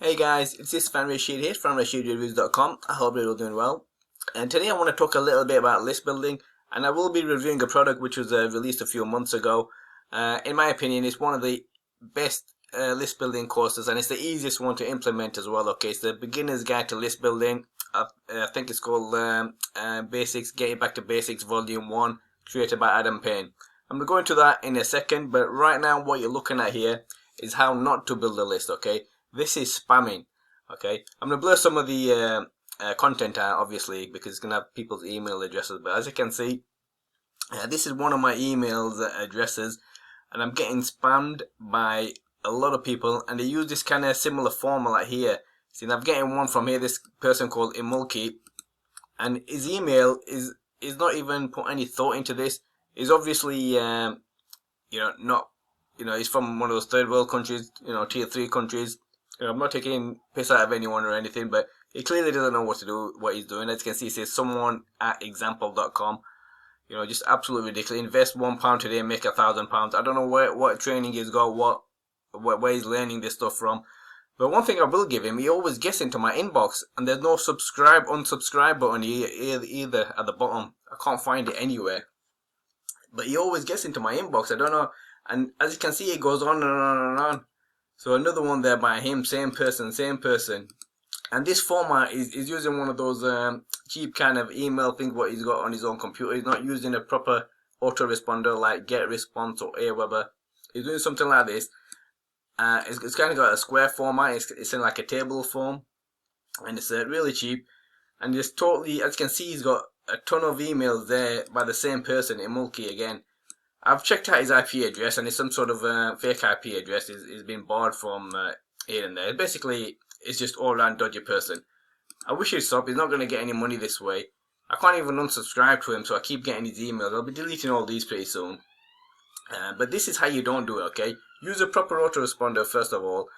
Hey guys, it's this fan Rashid here from RashidReviews.com. I hope you're all doing well. And today I want to talk a little bit about list building, and I will be reviewing a product which was released a few months ago. In my opinion, it's one of the best list building courses, and it's the easiest one to implement as well. Okay, it's the Beginner's Guide to List Building. I think it's called Basics, Getting Back to Basics Volume 1, created by Adam Payne. I'm going to go into that in a second, but right now what you're looking at here is how not to build a list, okay? This is spamming, okay? I'm going to blur some of the content out, obviously, because it's going to have people's email addresses. But as you can see, this is one of my email addresses, and I'm getting spammed by a lot of people, and they use this kind of similar formula here. See, I'm getting one from here, this person called Imulki, and his email is not even put any thought into this. He's obviously, not, he's from one of those third world countries, tier 3 countries. I'm not taking piss out of anyone or anything, but he clearly doesn't know what to do, what he's doing. As you can see, it says someone at example.com. Just absolutely ridiculous. Invest £1 today and make £1,000. I don't know what training he's got, where he's learning this stuff from. But one thing I will give him, he always gets into my inbox, and there's no subscribe, unsubscribe button either at the bottom. I can't find it anywhere. But he always gets into my inbox. I don't know. And as you can see, it goes on and on and on. So another one there by him, same person. And this format is using one of those cheap kind of email things what he's got on his own computer. He's not using a proper autoresponder like GetResponse or Aweber. He's doing something like this. It's kind of got a square format. It's in like a table form. And it's really cheap. And it's totally, as you can see, he's got a ton of emails there by the same person, Imulki again. I've checked out his IP address, and it's some sort of fake IP address. It's been barred from here and there. Basically, it's just all around dodgy person. I wish he'd stop. He's not going to get any money this way. I can't even unsubscribe to him, so I keep getting his emails. I'll be deleting all these pretty soon. But this is how you don't do it, okay? Use a proper autoresponder first of all,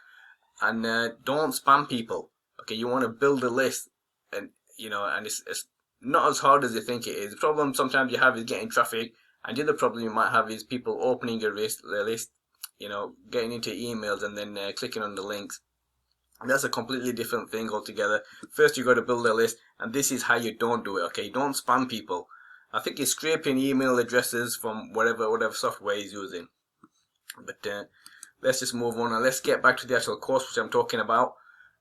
and don't spam people. Okay, you want to build a list, and it's not as hard as you think it is. The problem sometimes you have is getting traffic. And the other problem you might have is people opening a list, getting into emails and then clicking on the links. And that's a completely different thing altogether. First, you got to build a list, and this is how you don't do it. Okay, don't spam people. I think he's scraping email addresses from whatever software he's using. But let's just move on and let's get back to the actual course which I'm talking about.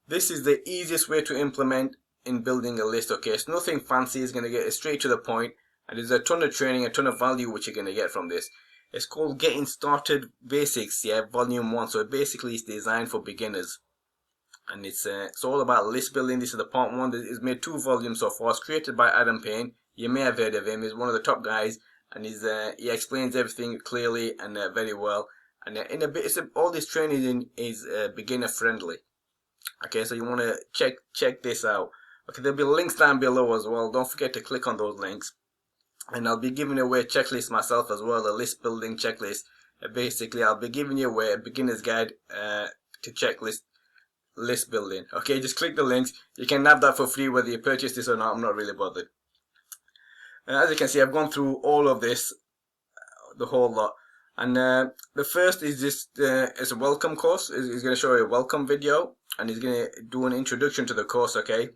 This is the easiest way to implement in building a list. Okay, it's nothing fancy. It's going to get straight to the point. And there's a ton of training, a ton of value which you're going to get from this. It's called Getting Started Basics, Volume 1. So basically it's designed for beginners. And it's all about list building. This is the part 1. It's made 2 volumes so far. It's created by Adam Payne. You may have heard of him. He's one of the top guys. And he explains everything clearly and very well. And all this training is beginner friendly. Okay, so you want to check this out. Okay, there'll be links down below as well. Don't forget to click on those links. And I'll be giving away a checklist myself as well, a list building checklist. Basically, I'll be giving you away a beginner's guide to checklist list building. Okay, just click the links. You can have that for free whether you purchase this or not. I'm not really bothered. As you can see, I've gone through all of this, the whole lot. And the first is just it's a welcome course. He's going to show you a welcome video, and he's going to do an introduction to the course, okay,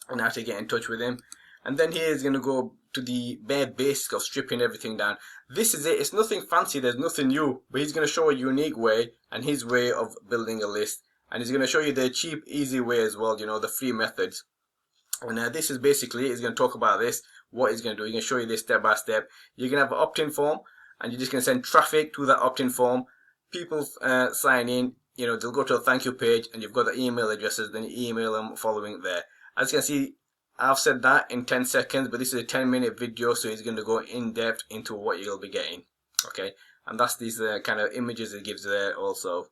and how to get in touch with him. And then here he's going to go to the bare basics of stripping everything down. This is it. It's nothing fancy. There's nothing new. But he's going to show a unique way and his way of building a list. And he's going to show you the cheap, easy way as well, the free methods. And this is basically, he's going to talk about this, what he's going to do. He's going to show you this step by step. You're going to have an opt-in form, and you're just going to send traffic to that opt-in form. People sign in, they'll go to a thank you page, and you've got the email addresses, then you email them following there. As you can see, I've said that in 10 seconds, but this is a 10-minute video, so he's going to go in depth into what you'll be getting. Okay, and that's these kind of images it gives there also.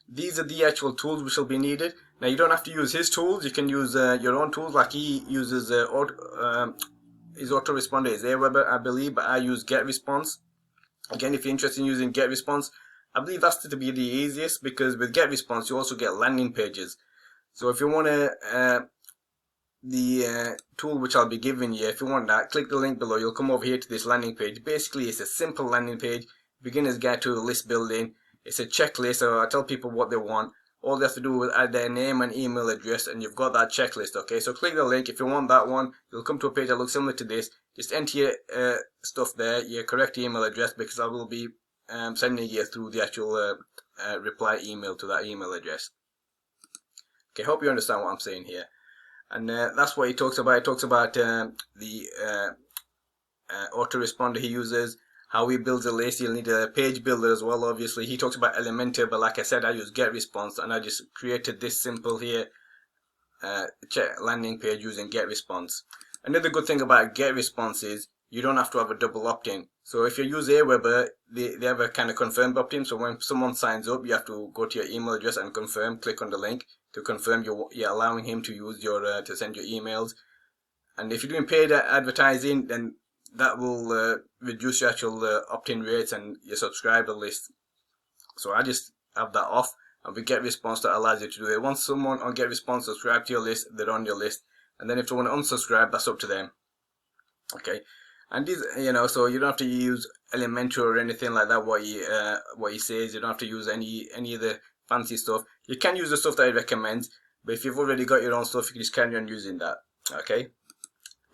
These are the actual tools which will be needed. Now, you don't have to use his tools. You can use your own tools, like he uses his autoresponder is Aweber, I believe, but I use GetResponse. Again, if you're interested in using GetResponse, I believe that's to be the easiest, because with GetResponse, you also get landing pages. So if you want to the tool which I'll be giving you, if you want that, click the link below. You'll come over here to this landing page. Basically, it's a simple landing page, beginner's guide to list building. It's a checklist, so I tell people what they want, All they have to do is add their name and email address, and you've got that checklist. Okay, so click the link if you want that one. You'll come to a page that looks similar to this. Just enter your stuff there, your correct email address, because I will be sending you through the actual reply email to that email address. Okay, hope you understand what I'm saying here. And that's what he talks about. He talks about the autoresponder he uses, how he builds a list. You'll need a page builder as well, obviously. He talks about Elementor, but like I said, I use GetResponse, and I just created this simple here landing page using GetResponse. Another good thing about GetResponse is you don't have to have a double opt-in. So if you use Aweber, they have a kind of confirmed opt-in. So when someone signs up, you have to go to your email address and confirm. Click on the link to confirm you're allowing him to use your to send your emails. And if you're doing paid advertising, then that will reduce your actual opt-in rates and your subscriber list. So I just have that off, and with GetResponse that allows you to do it. Once someone on GetResponse subscribe to your list, they're on your list, and then if they want to unsubscribe, that's up to them. Okay, and these, so you don't have to use Elementor or anything like that. What he says, you don't have to use any of the fancy stuff. You can use the stuff that he recommends, but if you've already got your own stuff, you can just carry on using that. Okay.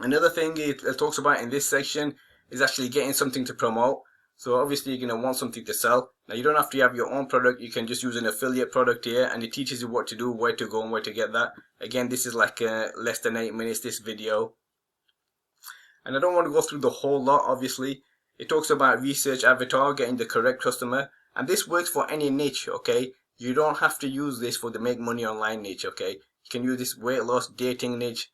Another thing it talks about in this section is actually getting something to promote. So obviously you're going to want something to sell. Now you don't have to have your own product. You can just use an affiliate product here, and it teaches you what to do, where to go, and where to get that. Again, this is like less than 8 minutes, this video. And I don't want to go through the whole lot, obviously. It talks about research avatar, getting the correct customer. And this works for any niche, okay? You don't have to use this for the make money online niche, okay? You can use this weight loss, dating niche.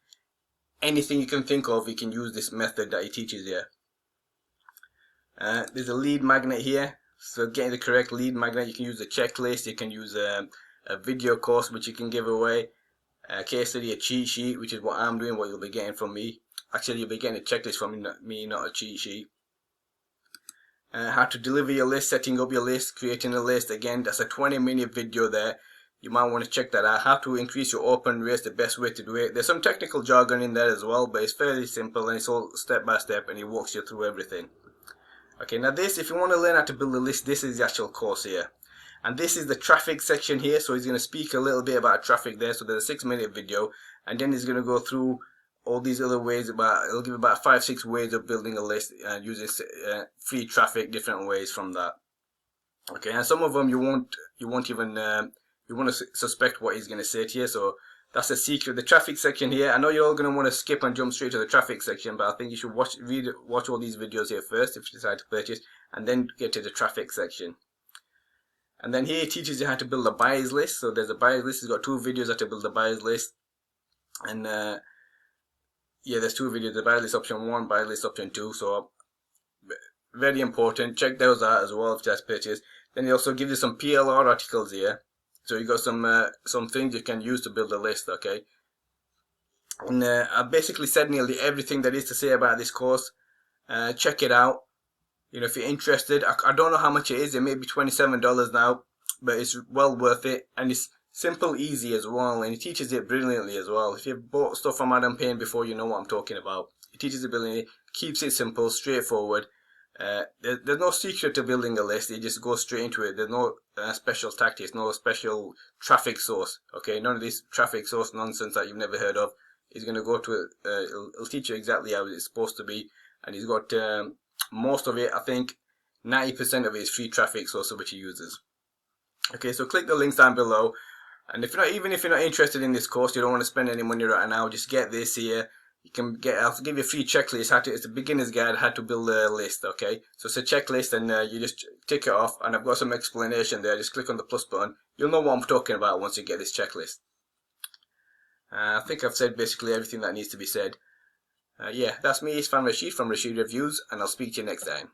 Anything you can think of, you can use this method that he teaches here. There's a lead magnet here. So getting the correct lead magnet, you can use a checklist, you can use a video course which you can give away, a case study, a cheat sheet, which is what I'm doing, what you'll be getting from me. Actually, you'll be getting a checklist from me, not a cheat sheet. How to deliver your list, setting up your list, creating a list. Again, that's a 20-minute video there. You might want to check that out. How to increase your open rates, the best way to do it. There's some technical jargon in there as well, but it's fairly simple and it's all step by step, and it walks you through everything. Okay, now this, if you want to learn how to build a list, this is the actual course here. And this is the traffic section here, so he's going to speak a little bit about traffic there. So there's a 6-minute video, and then he's going to go through all these other ways. He'll give about 5-6 ways of building a list and using free traffic, different ways from that. Okay, and some of them you won't even you want to suspect what he's going to say to you. So that's the secret. The traffic section here, I know you're all going to want to skip and jump straight to the traffic section, but I think you should watch all these videos here first if you decide to purchase, and then get to the traffic section. And then here he teaches you how to build a buyers list. So there's a buyers list. He's got 2 videos how to build a buyers list. And yeah, there's 2 videos, the buyers list option 1, buyers list option 2. So very important. Check those out as well if you just purchase. Then he also gives you some PLR articles here. So you got some things you can use to build a list, okay? And I basically said nearly everything there is to say about this course. Check it out. If you're interested, I don't know how much it is. It may be $27 now, but it's well worth it, and it's simple, easy as well, and he teaches it brilliantly as well. If you've bought stuff from Adam Payne before, you know what I'm talking about. He teaches it brilliantly, keeps it simple, straightforward. There's no secret to building a list. You just go straight into it. There's no special tactics, no special traffic source. Okay, none of this traffic source nonsense that you've never heard of. He's going to go to it. He'll teach you exactly how it's supposed to be, and he's got most of it. I think 90% of it is free traffic source which he uses. Okay, so click the links down below, and even if you're not interested in this course, you don't want to spend any money right now, just get this here. You can get, I'll give you a free checklist. It's a beginner's guide how to build a list. Okay, so it's a checklist, and you just tick it off, and I've got some explanation there. Just click on the plus button. You'll know what I'm talking about once you get this checklist. I think I've said basically everything that needs to be said. Yeah, that's me, Isfan Rashid from Rashid Reviews, and I'll speak to you next time.